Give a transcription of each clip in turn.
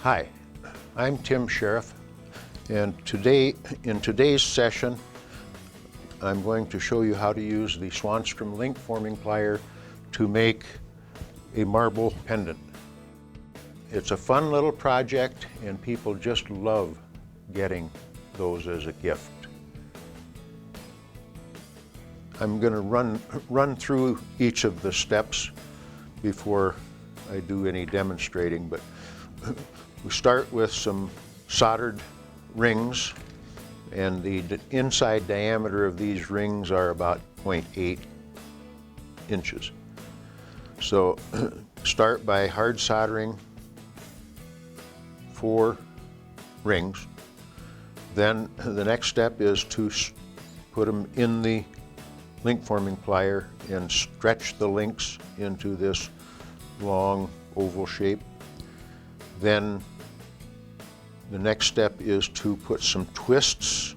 Hi, I'm Tim Sheriff, and in today's session I'm going to show you how to use the Swanstrom Link-Forming Plier to make a marble pendant. It's a fun little project and people just love getting those as a gift. I'm going to run through each of the steps before I do any demonstrating, but we start with some soldered rings, and the inside diameter of these rings are about 0.8 inches. So start by hard soldering 4 rings. Then the next step is to put them in the link forming plier and stretch the links into this long oval shape. Then the next step is to put some twists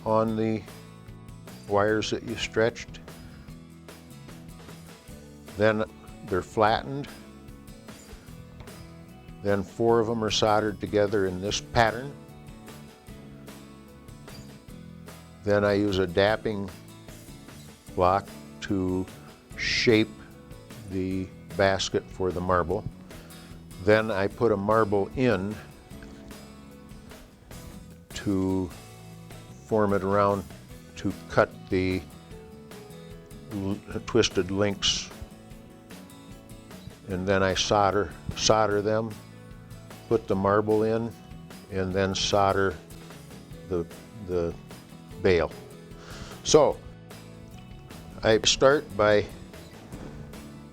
on the wires that you stretched. Then they're flattened. Then 4 of them are soldered together in this pattern. Then I use a dapping block to shape the basket for the marble. Then I put a marble in to form it around to cut the twisted links, and then I solder them, put the marble in, and then solder the bail. So I start by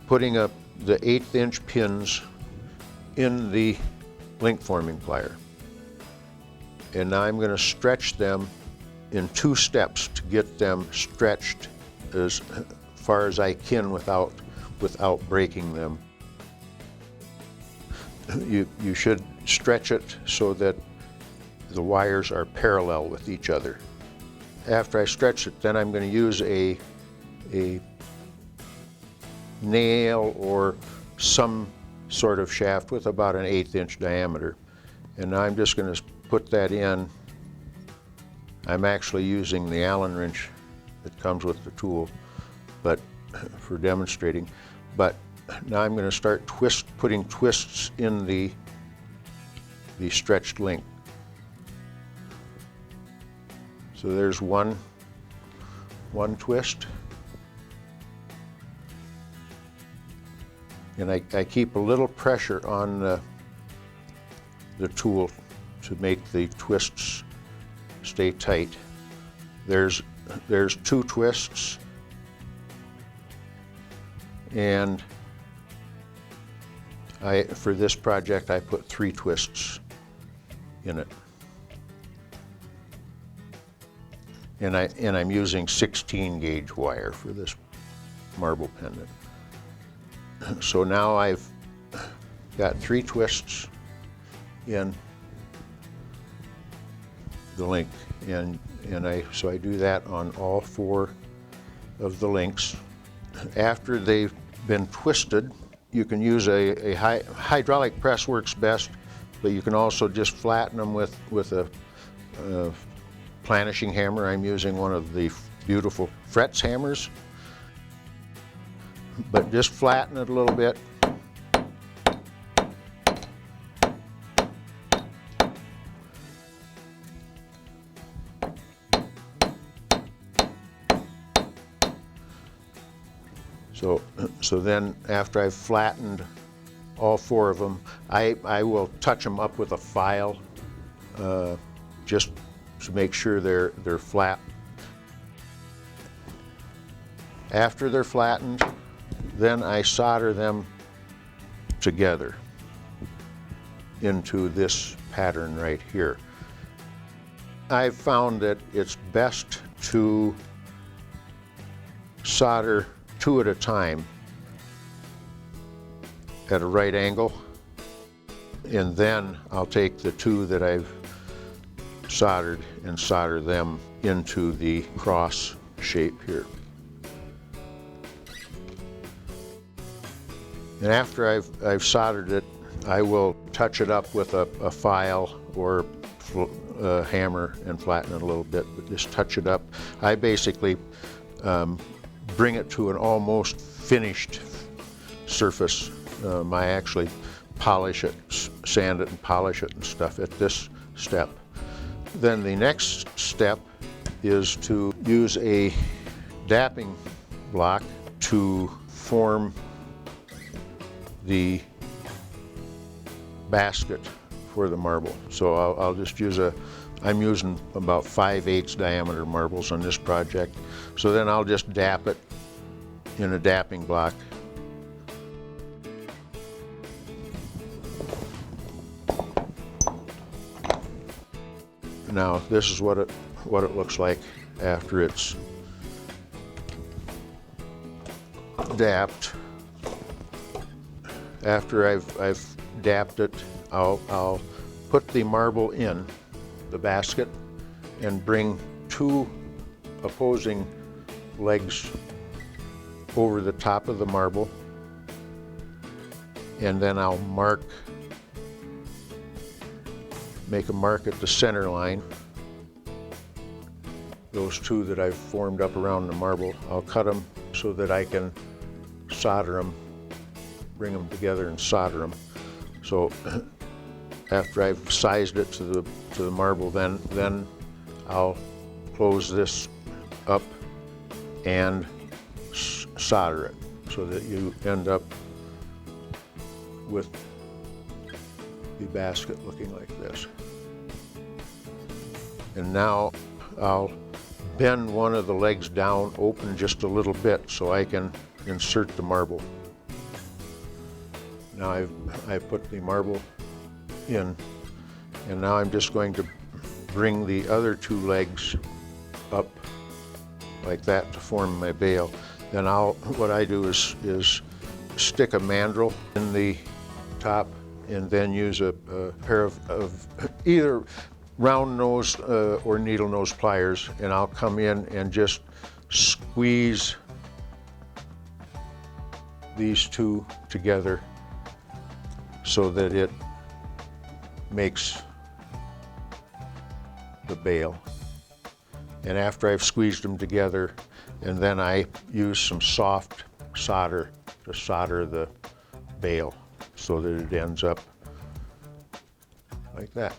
putting up the 1/8 inch pins in the link forming plier. And now I'm going to stretch them in 2 steps to get them stretched as far as I can without breaking them. You should stretch it so that the wires are parallel with each other. After I stretch it, then I'm going to use a nail or some sort of shaft with about an 1/8 inch diameter. And now I'm just going to put that in. I'm actually using the Allen wrench that comes with the tool, but for demonstrating. But now I'm going to start putting twists in the stretched link. So there's one twist. And I keep a little pressure on the tool to make the twists stay tight. There's 2 twists, and for this project I put 3 twists in it. And I'm using 16 gauge wire for this marble pendant. So now I've got 3 twists in the link, so I do that on all 4 of the links. After they've been twisted, you can use a hydraulic press works best, but you can also just flatten them with a planishing hammer. I'm using one of the beautiful Fretz hammers. But just flatten it a little bit. So then after I've flattened all 4 of them, I will touch them up with a file just to make sure they're flat. After they're flattened, then I solder them together into this pattern right here. I've found that it's best to solder 2 at a time at a right angle, and then I'll take the 2 that I've soldered and solder them into the cross shape here. And after I've soldered it, I will touch it up with a file or a hammer and flatten it a little bit, but just touch it up. I basically bring it to an almost finished surface. I actually polish it, sand it and polish it and stuff at this step. Then the next step is to use a dapping block to form the basket for the marble. So I'll just use I'm using about 5/8 diameter marbles on this project. So then I'll just dap it in a dapping block. Now this is what it looks like after it's dapped. After I've dapped it, I'll put the marble in the basket and bring 2 opposing legs over the top of the marble, and then I'll make a mark at the center line. Those 2 that I've formed up around the marble, I'll cut them so that I can solder them, bring them together and solder them. So after I've sized it to the marble, then I'll close this up and solder it so that you end up with the basket looking like this. And now I'll bend one of the legs down, open just a little bit so I can insert the marble. Now I've put the marble in, and now I'm just going to bring the other 2 legs up like that to form my bale. Then what I do is stick a mandrel in the top and then use a pair of either round nose or needle nose pliers, and I'll come in and just squeeze these 2 together so that it makes the bale. And after I've squeezed them together, and then I use some soft solder to solder the bale so that it ends up like that.